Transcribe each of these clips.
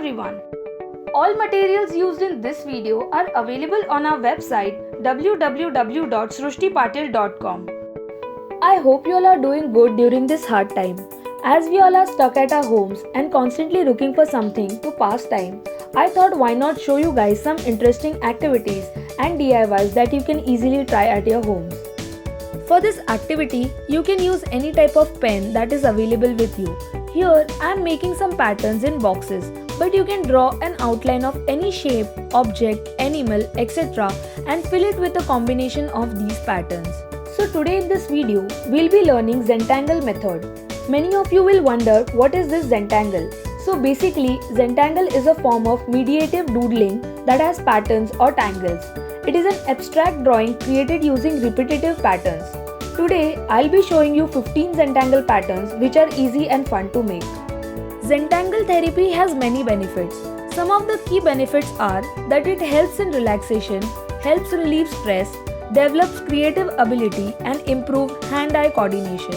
everyone. All materials used in this video are available on our website www.srushti.patil.sp. I hope you all are doing good during this hard time. As we all are stuck at our homes and constantly looking for something to pass time, I thought why not show you guys some interesting activities and DIYs that you can easily try at your homes. For this activity, you can use any type of pen that is available with you. Here, I am making some patterns in boxes, but you can draw an outline of any shape, object, animal, etc. and fill it with a combination of these patterns. So today in this video, we'll be learning Zentangle method. Many of you will wonder what is this Zentangle. So basically, Zentangle is a form of meditative doodling that has patterns or tangles. It is an abstract drawing created using repetitive patterns. Today, I'll be showing you 15 Zentangle patterns which are easy and fun to make. Zentangle therapy has many benefits. Some of the key benefits are that it helps in relaxation, helps relieve stress, develops creative ability and improve hand-eye coordination.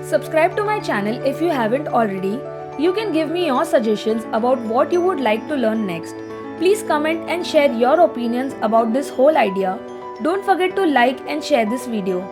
Subscribe to my channel if you haven't already. You can give me your suggestions about what you would like to learn next. Please comment and share your opinions about this whole idea. Don't forget to like and share this video.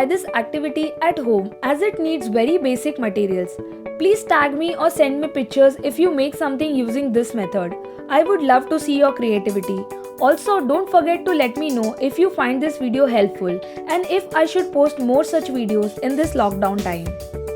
this activity at home as it needs very basic materials. Please tag me or send me pictures if you make something using this method. I would love to see your creativity. Also, don't forget to let me know if you find this video helpful and if I should post more such videos in this lockdown time.